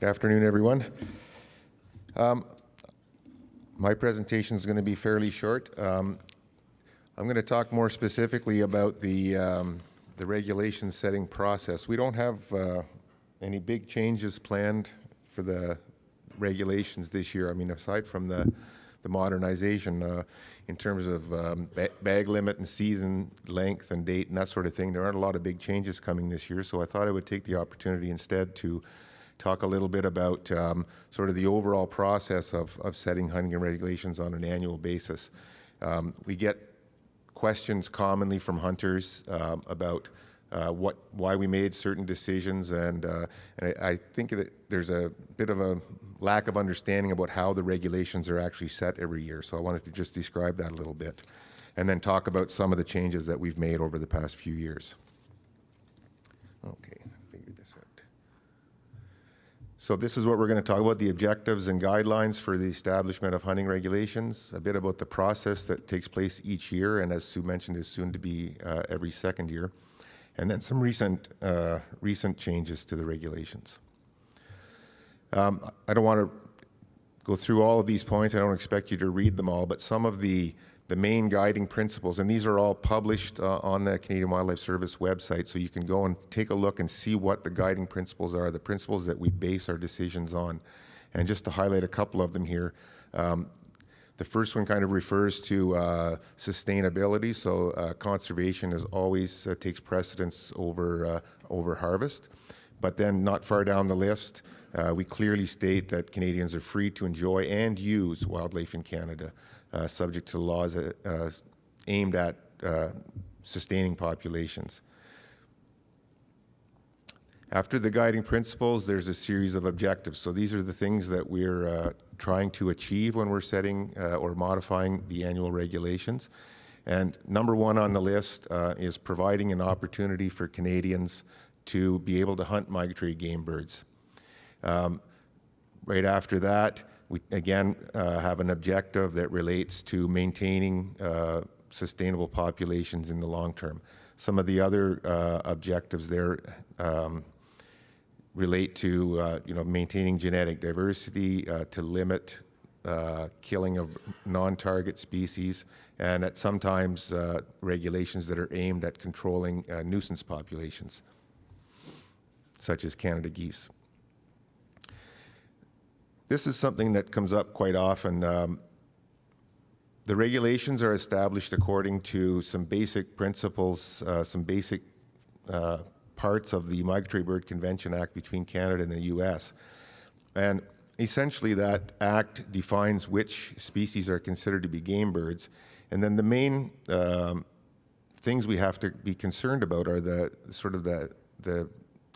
Good afternoon, everyone. My presentation is going to be fairly short. I'm going to talk more specifically about the regulation setting process. We don't have any big changes planned for the regulations this year. I mean, aside from the modernization in terms of bag limit and season length and date and that sort of thing, there aren't a lot of big changes coming this year. So I thought I would take the opportunity instead to talk a little bit about sort of the overall process of setting hunting regulations on an annual basis. We get questions commonly from hunters about why we made certain decisions, and I think that there's a bit of a lack of understanding about how the regulations are actually set every year. So I wanted to just describe that a little bit, and then talk about some of the changes that we've made over the past few years. Okay, figure this out. So this is what we're going to talk about, the objectives and guidelines for the establishment of hunting regulations, a bit about the process that takes place each year, and as Sue mentioned, is soon to be every second year, and then some recent changes to the regulations. I don't want to go through all of these points. I don't expect you to read them all, but some of the main guiding principles, and these are all published on the Canadian Wildlife Service website, so you can go and take a look and see what the guiding principles are, the principles that we base our decisions on. And just to highlight a couple of them here, the first one kind of refers to sustainability. So conservation is always takes precedence over harvest. But then not far down the list, we clearly state that Canadians are free to enjoy and use wildlife in Canada, subject to laws aimed at sustaining populations. After the guiding principles, there's a series of objectives. So these are the things that we're trying to achieve when we're setting or modifying the annual regulations. And number one on the list is providing an opportunity for Canadians to be able to hunt migratory game birds. Right after that, we again have an objective that relates to maintaining sustainable populations in the long term. Some of the other objectives there relate to maintaining genetic diversity, to limit killing of non-target species, and at sometimes regulations that are aimed at controlling nuisance populations, such as Canada geese. This is something that comes up quite often. The regulations are established according to some basic principles, some basic parts of the Migratory Bird Convention Act between Canada and the U.S. And essentially that act defines which species are considered to be game birds. And then the main things we have to be concerned about are the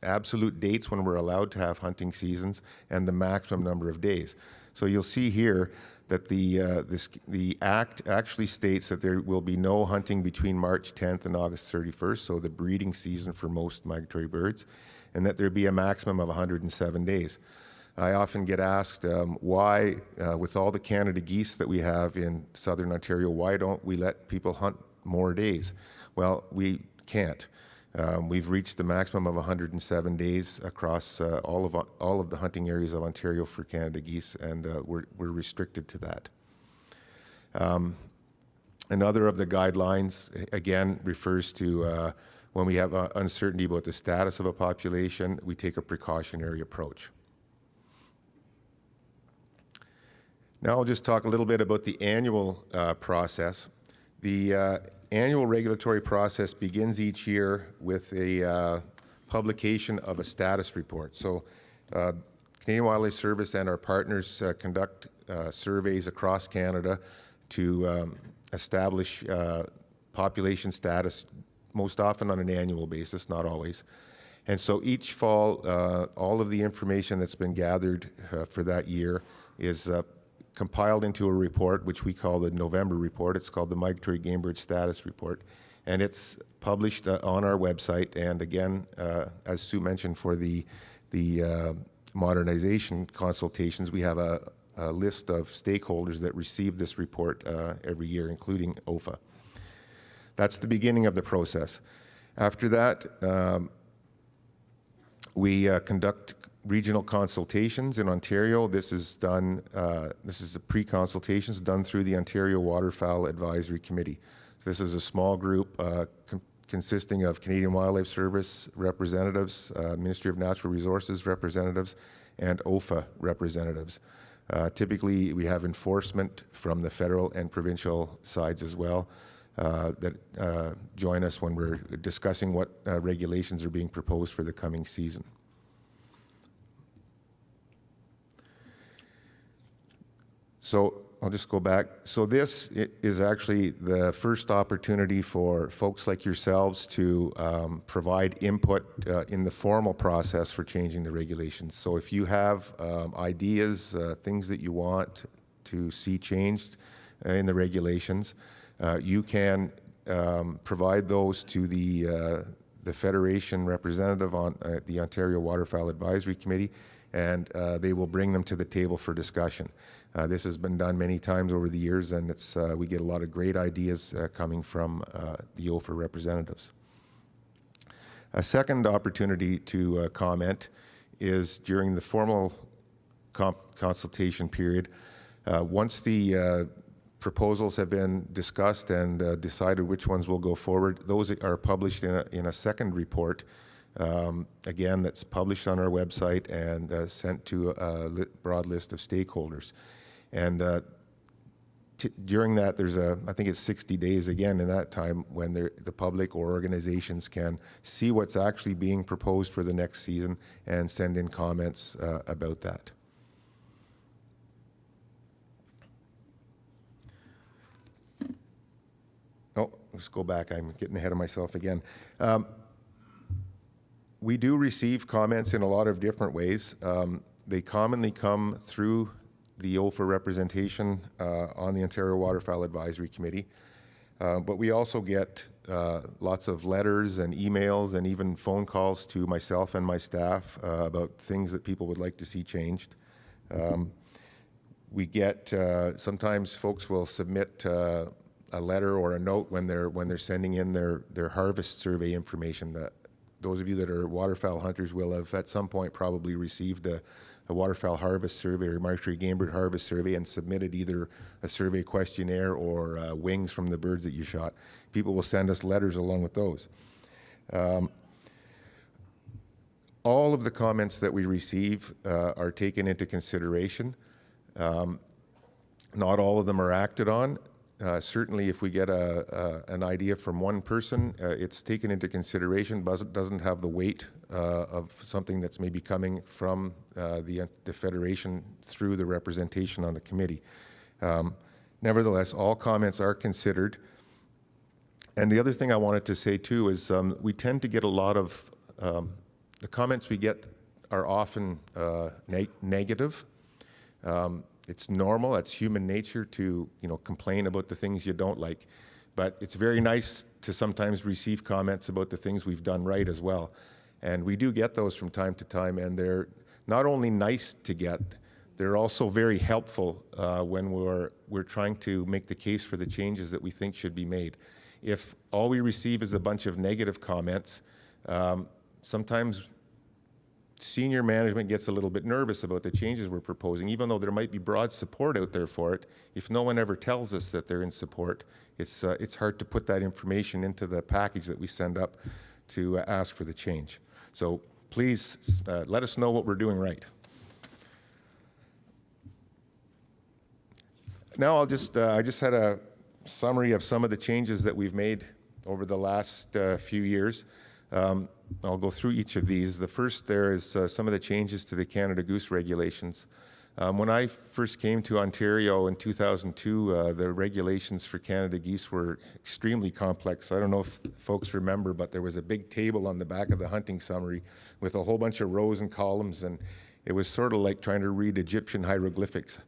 absolute dates when we're allowed to have hunting seasons and the maximum number of days. So you'll see here that the Act actually states that there will be no hunting between March 10th and August 31st, so the breeding season for most migratory birds, and that there be a maximum of 107 days. I often get asked why, with all the Canada geese that we have in southern Ontario, why don't we let people hunt more days? Well, we can't. We've reached the maximum of 107 days across all of the hunting areas of Ontario for Canada geese, and we're restricted to that. Another of the guidelines, again, refers to when we have uncertainty about the status of a population, we take a precautionary approach. Now I'll just talk a little bit about the annual process. The annual regulatory process begins each year with a publication of a status report. So Canadian Wildlife Service and our partners conduct surveys across Canada to establish population status, most often on an annual basis, not always. And so each fall, all of the information that's been gathered for that year is compiled into a report, which we call the November report. It's called the Migratory Game Bird Status Report, and it's published on our website. And again, as Sue mentioned, for the modernization consultations, we have a list of stakeholders that receive this report every year, including OFA. That's the beginning of the process. After that, we conduct regional consultations in Ontario. This is done, this is the pre-consultations done through the Ontario Waterfowl Advisory Committee. So this is a small group consisting of Canadian Wildlife Service representatives, Ministry of Natural Resources representatives, and OFA representatives. Typically, we have enforcement from the federal and provincial sides as well that join us when we're discussing what regulations are being proposed for the coming season. So I'll just go back. So this is actually the first opportunity for folks like yourselves to provide input in the formal process for changing the regulations. So if you have ideas, things that you want to see changed in the regulations, you can provide those to the Federation representative on the Ontario Waterfowl Advisory Committee, and they will bring them to the table for discussion. This has been done many times over the years, and we get a lot of great ideas coming from the OFA representatives. A second opportunity to comment is during the formal consultation period. Once the proposals have been discussed and decided which ones will go forward, those are published in a second report, again, that's published on our website and sent to a broad list of stakeholders. And during that, there's I think it's 60 days again in that time when the public or organizations can see what's actually being proposed for the next season and send in comments about that. Oh, let's go back. I'm getting ahead of myself again. We do receive comments in a lot of different ways. They commonly come through the OFA representation on the Ontario Waterfowl Advisory Committee. But we also get lots of letters and emails and even phone calls to myself and my staff about things that people would like to see changed. We get, sometimes folks will submit a letter or a note when they're sending in their harvest survey information. That those of you that are waterfowl hunters will have at some point probably received a waterfowl harvest survey or migratory game bird harvest survey and submitted either a survey questionnaire or wings from the birds that you shot. People will send us letters along with those. All of the comments that we receive are taken into consideration. Not all of them are acted on. Certainly if we get an idea from one person, it's taken into consideration, but it doesn't have the weight of something that's maybe coming from the Federation through the representation on the committee. Nevertheless, all comments are considered. And the other thing I wanted to say too is we tend to get a lot of, the comments we get are often negative. It's normal, it's human nature to complain about the things you don't like. But it's very nice to sometimes receive comments about the things we've done right as well. And we do get those from time to time, and they're not only nice to get, they're also very helpful when we're trying to make the case for the changes that we think should be made. If all we receive is a bunch of negative comments, sometimes senior management gets a little bit nervous about the changes we're proposing, even though there might be broad support out there for it. If no one ever tells us that they're in support, it's hard to put that information into the package that we send up to ask for the change. So please let us know what we're doing right. Now I just had a summary of some of the changes that we've made over the last few years. I'll go through each of these. The first there is some of the changes to the Canada Goose regulations. When I first came to Ontario in 2002, the regulations for Canada geese were extremely complex. I don't know if folks remember, but there was a big table on the back of the hunting summary with a whole bunch of rows and columns, and it was sort of like trying to read Egyptian hieroglyphics.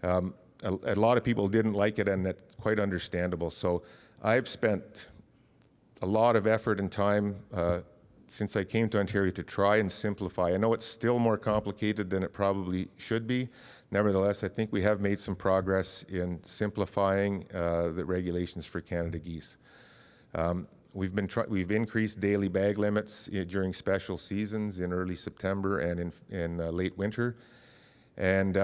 A lot of people didn't like it, and that's quite understandable. So I've spent a lot of effort and time since I came to Ontario to try and simplify. I know it's still more complicated than it probably should be. Nevertheless, I think we have made some progress in simplifying the regulations for Canada geese. We've increased daily bag limits during special seasons in early September and in late winter, and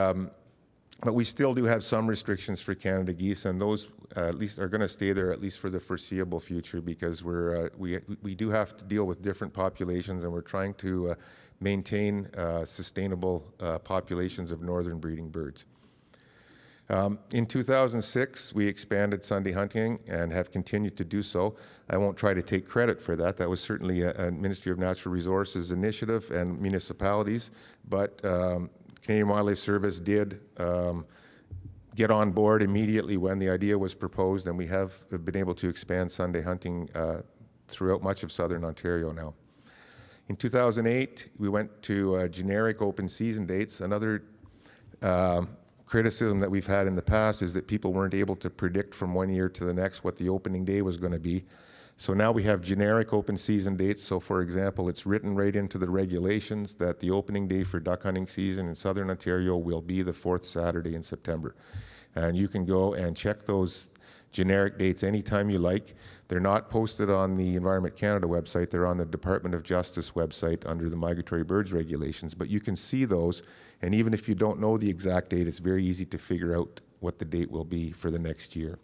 but we still do have some restrictions for Canada geese, and those at least are going to stay there at least for the foreseeable future, because we do have to deal with different populations, and we're trying to maintain sustainable populations of northern breeding birds. In 2006, we expanded Sunday hunting and have continued to do so. I won't try to take credit for that. That was certainly a Ministry of Natural Resources initiative and municipalities, but Canadian Wildlife Service did get on board immediately when the idea was proposed, and we have been able to expand Sunday hunting throughout much of southern Ontario now. In 2008, we went to generic open season dates. Another criticism that we've had in the past is that people weren't able to predict from one year to the next what the opening day was going to be. So now we have generic open season dates. So for example, it's written right into the regulations that the opening day for duck hunting season in southern Ontario will be the 4th Saturday in September. And you can go and check those generic dates anytime you like. They're not posted on the Environment Canada website. They're on the Department of Justice website under the Migratory Birds regulations. But you can see those, and even if you don't know the exact date, it's very easy to figure out what the date will be for the next year.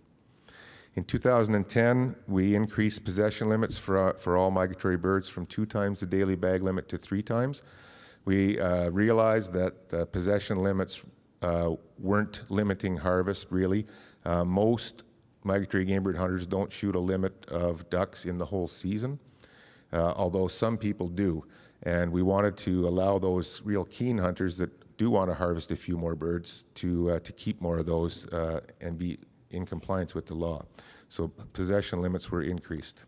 In 2010, we increased possession limits for all migratory birds from 2 times the daily bag limit to 3 times. We realized that possession limits weren't limiting harvest, really. Most migratory game bird hunters don't shoot a limit of ducks in the whole season, although some people do. And we wanted to allow those real keen hunters that do want to harvest a few more birds to keep more of those and be in compliance with the law. So possession limits were increased.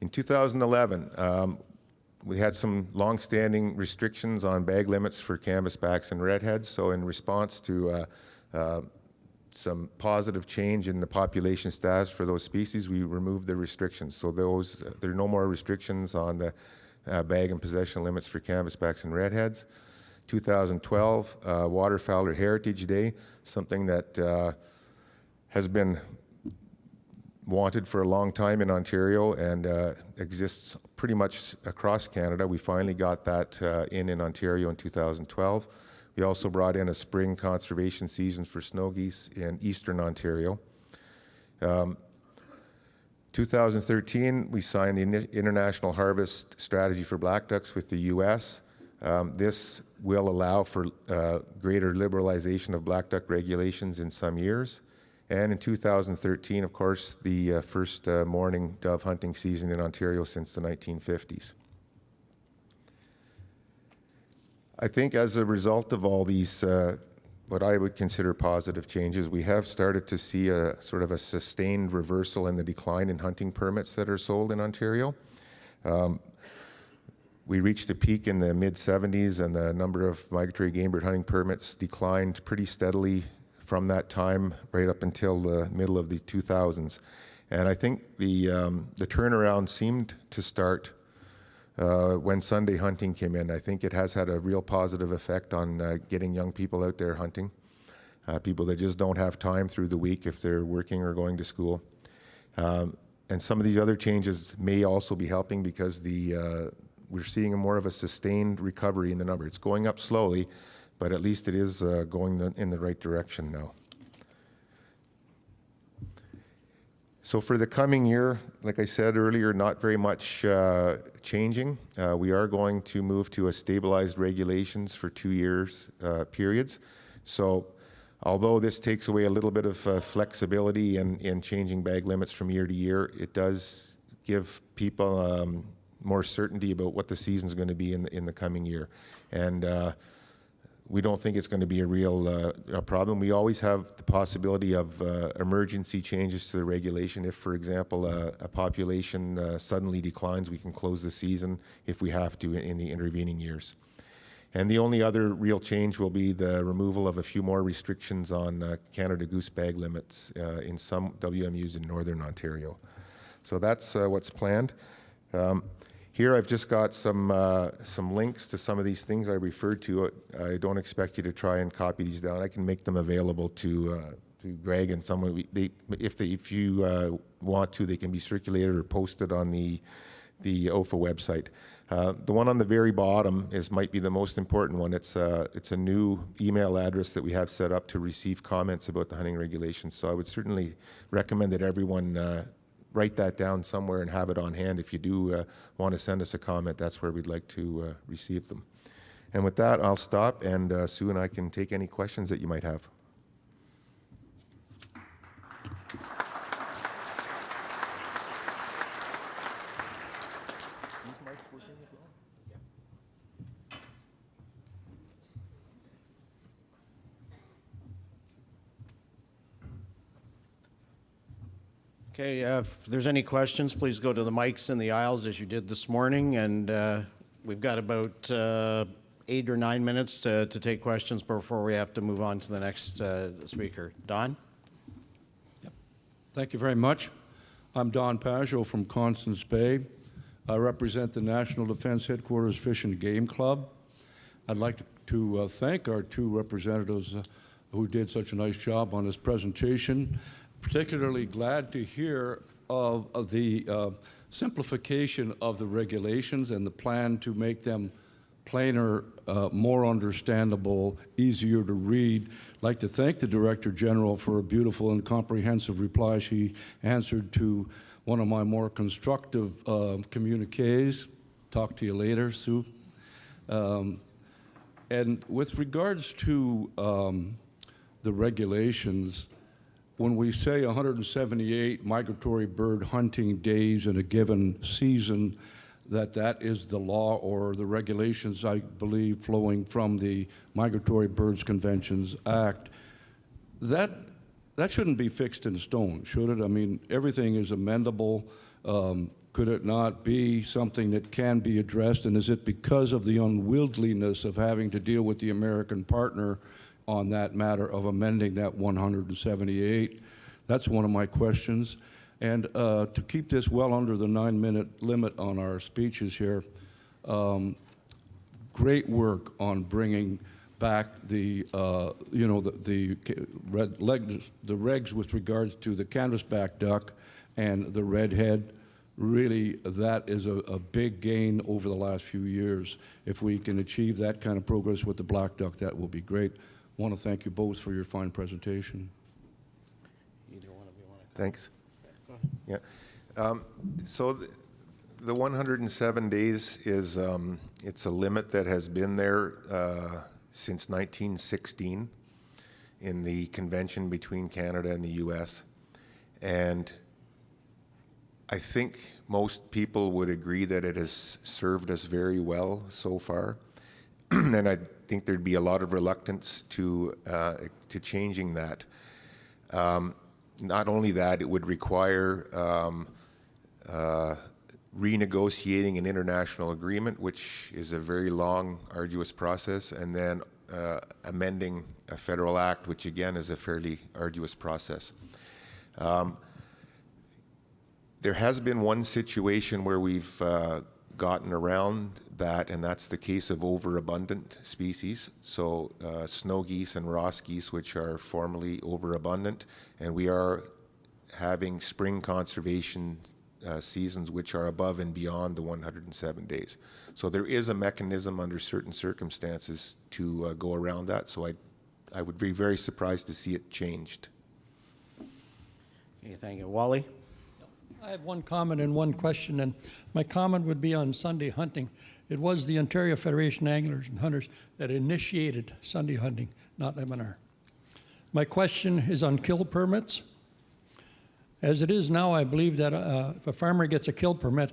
In 2011, we had some long-standing restrictions on bag limits for canvasbacks and redheads. So in response to some positive change in the population status for those species, we removed the restrictions. So there are no more restrictions on the bag and possession limits for canvasbacks and redheads. 2012, Waterfowl or Heritage Day, something that has been wanted for a long time in Ontario and exists pretty much across Canada. We finally got that in Ontario in 2012. We also brought in a spring conservation season for snow geese in eastern Ontario. 2013, we signed the International Harvest Strategy for Black Ducks with the U.S. This will allow for greater liberalization of black duck regulations in some years. And in 2013, of course, the first morning dove hunting season in Ontario since the 1950s. I think as a result of all these, what I would consider positive changes, we have started to see a sort of a sustained reversal in the decline in hunting permits that are sold in Ontario. We reached a peak in the mid-70s, and the number of migratory game bird hunting permits declined pretty steadily from that time right up until the middle of the 2000s. And I think the turnaround seemed to start when Sunday hunting came in. I think it has had a real positive effect on getting young people out there hunting, people that just don't have time through the week if they're working or going to school. And some of these other changes may also be helping because we're seeing more of a sustained recovery in the number. It's going up slowly, but at least it is going in the right direction now. So for the coming year, like I said earlier, not very much changing. We are going to move to a stabilized regulations for 2 years periods. So although this takes away a little bit of flexibility in changing bag limits from year to year, it does give people more certainty about what the season's going to be in the coming year. And we don't think it's going to be a real problem. We always have the possibility of emergency changes to the regulation. If, for example, a population suddenly declines, we can close the season if we have to in the intervening years. And the only other real change will be the removal of a few more restrictions on Canada goose bag limits in some WMUs in Northern Ontario. So that's what's planned. Here I've just got some links to some of these things I referred to. I don't expect you to try and copy these down. I can make them available to Greg and someone. If you want to, they can be circulated or posted on the OFA website. The one on the very bottom might be the most important one. It's a new email address that we have set up to receive comments about the hunting regulations. So I would certainly recommend that everyone write that down somewhere and have it on hand. If you do want to send us a comment, that's where we'd like to receive them. And with that, I'll stop, and Sue and I can take any questions that you might have. Okay, if there's any questions, please go to the mics in the aisles as you did this morning, and we've got about 8 or 9 minutes to take questions before we have to move on to the next speaker. Don? Yep. Thank you very much. I'm Don Pajot from Constance Bay. I represent the National Defense Headquarters Fish and Game Club. I'd like to thank our two representatives who did such a nice job on this presentation. Particularly glad to hear of the simplification of the regulations and the plan to make them plainer, more understandable, easier to read. I'd like to thank the Director General for a beautiful and comprehensive reply. She answered to one of my more constructive communiques. Talk to you later, Sue. And with regards to the regulations, when we say 178 migratory bird hunting days in a given season, that is the law or the regulations, I believe, flowing from the Migratory Birds Conventions Act, that shouldn't be fixed in stone, should it? I mean, everything is amendable. Could it not be something that can be addressed? And is it because of the unwieldiness of having to deal with the American partner on that matter of amending that 178? That's one of my questions. And to keep this well under the 9-minute limit on our speeches here, great work on bringing back the regs with regards to the canvasback duck and the redhead. Really, that is a big gain over the last few years. If we can achieve that kind of progress with the black duck, that will be great. I want to thank you both for your fine presentation. Either one of you want to? Thanks. Go ahead. Yeah. So the 107 days is it's a limit that has been there since 1916 in the convention between Canada and the U.S. And I think most people would agree that it has served us very well so far. And I think there'd be a lot of reluctance to changing that. Not only that, it would require renegotiating an international agreement, which is a very long, arduous process, and then amending a federal act, which again is a fairly arduous process. There has been one situation where we've gotten around that, and that's the case of overabundant species. So snow geese and Ross geese, which are formerly overabundant, and we are having spring conservation seasons which are above and beyond the 107 days. So there is a mechanism under certain circumstances to go around that. So I would be very surprised to see it changed. Okay, thank you. Wally? I have one comment and one question, and my comment would be on Sunday hunting. It was the Ontario Federation of Anglers and Hunters that initiated Sunday hunting, not MNR. My question is on kill permits. As it is now, I believe that if a farmer gets a kill permit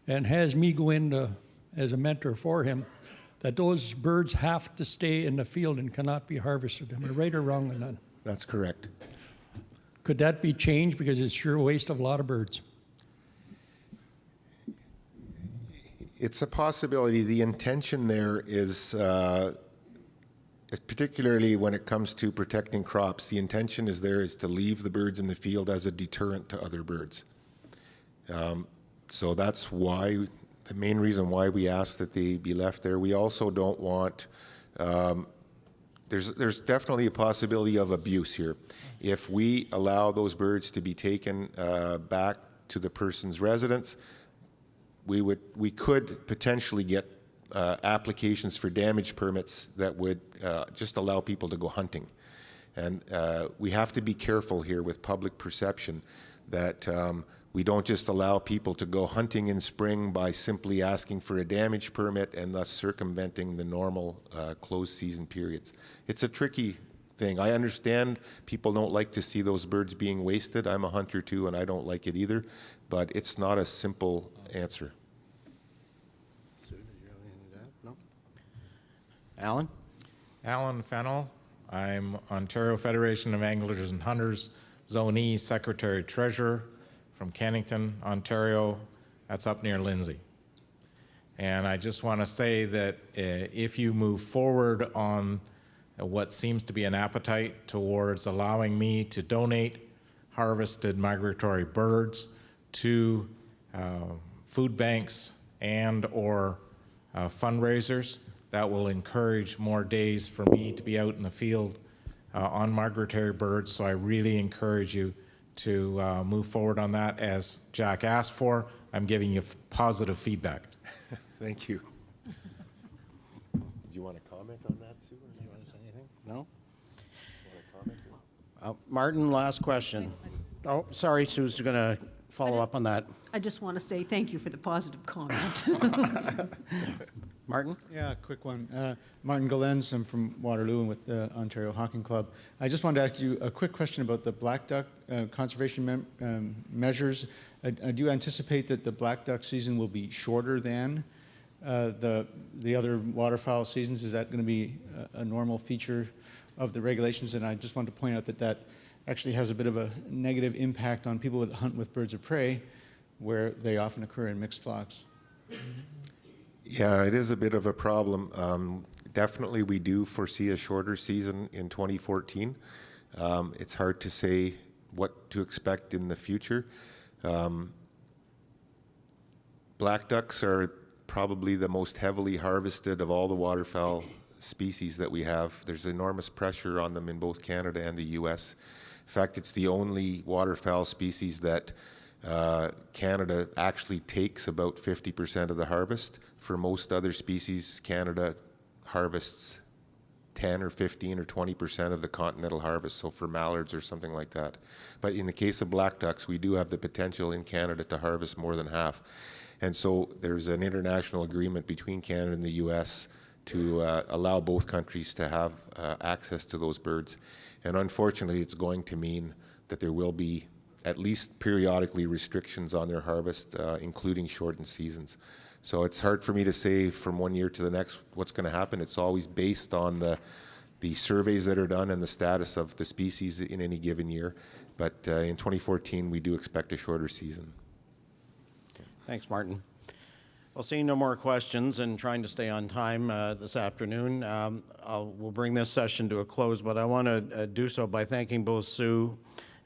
and has me go in as a mentor for him, that those birds have to stay in the field and cannot be harvested. Am I right or wrong on that? That's correct. Could that be changed, because it's sure a waste of a lot of birds? It's a possibility. The intention there is, particularly when it comes to protecting crops, the intention is to leave the birds in the field as a deterrent to other birds. So that's why, the main reason why we ask that they be left there. We also don't want there's definitely a possibility of abuse here. If we allow those birds to be taken back to the person's residence, we could potentially get applications for damage permits that would just allow people to go hunting. And we have to be careful here with public perception that we don't just allow people to go hunting in spring by simply asking for a damage permit and thus circumventing the normal closed season periods. It's a tricky thing. I understand people don't like to see those birds being wasted. I'm a hunter too, and I don't like it either, but it's not a simple answer. No? Alan? Alan Fennel. I'm Ontario Federation of Anglers and Hunters, Zone E Secretary Treasurer from Kennington, Ontario. That's up near Lindsay. And I just want to say that if you move forward on what seems to be an appetite towards allowing me to donate harvested migratory birds to food banks and or fundraisers, that will encourage more days for me to be out in the field on migratory birds. So I really encourage you to move forward on that. As Jack asked for, I'm giving you positive feedback. Thank you. Do you want to comment on that, Sue? Or do you want to say anything? No? Want to comment? Martin, last question. Oh, sorry, Sue's going to follow up on that. I just want to say thank you for the positive comment. Martin? Yeah, quick one. Martin Galens, I'm from Waterloo and with the Ontario Hawking Club. I just wanted to ask you a quick question about the black duck conservation measures. Do you anticipate that the black duck season will be shorter than the other waterfowl seasons? Is that going to be a normal feature of the regulations? And I just wanted to point out that that actually has a bit of a negative impact on people that hunt with birds of prey, where they often occur in mixed flocks. Yeah, it is a bit of a problem. Definitely, we do foresee a shorter season in 2014. It's hard to say what to expect in the future. Black ducks are probably the most heavily harvested of all the waterfowl species that we have. There's enormous pressure on them in both Canada and the U.S. In fact, it's the only waterfowl species that Canada actually takes about 50% of the harvest. For most other species, Canada harvests 10 or 15 or 20% of the continental harvest, so for mallards or something like that. But in the case of black ducks, we do have the potential in Canada to harvest more than half. And so there's an international agreement between Canada and the U.S. to allow both countries to have access to those birds. And unfortunately, it's going to mean that there will be at least periodically restrictions on their harvest, including shortened seasons. So it's hard for me to say from one year to the next what's going to happen. It's always based on the surveys that are done and the status of the species in any given year. But in 2014, we do expect a shorter season. Thanks, Martin. Well, seeing no more questions and trying to stay on time this afternoon, we'll bring this session to a close, but I want to do so by thanking both Sue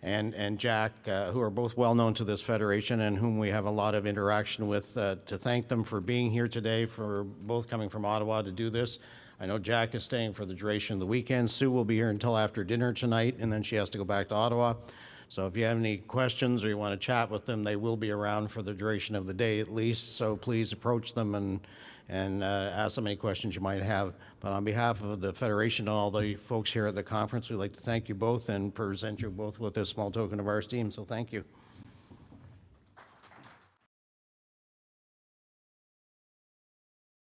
and Jack, who are both well known to this federation and whom we have a lot of interaction with, to thank them for being here today, for both coming from Ottawa to do this. I know Jack is staying for the duration of the weekend. Sue will be here until after dinner tonight, and then she has to go back to Ottawa. So if you have any questions or you want to chat with them, they will be around for the duration of the day at least. So please approach them and ask them any questions you might have. But on behalf of the Federation and all the folks here at the conference, we'd like to thank you both and present you both with a small token of our esteem. So thank you.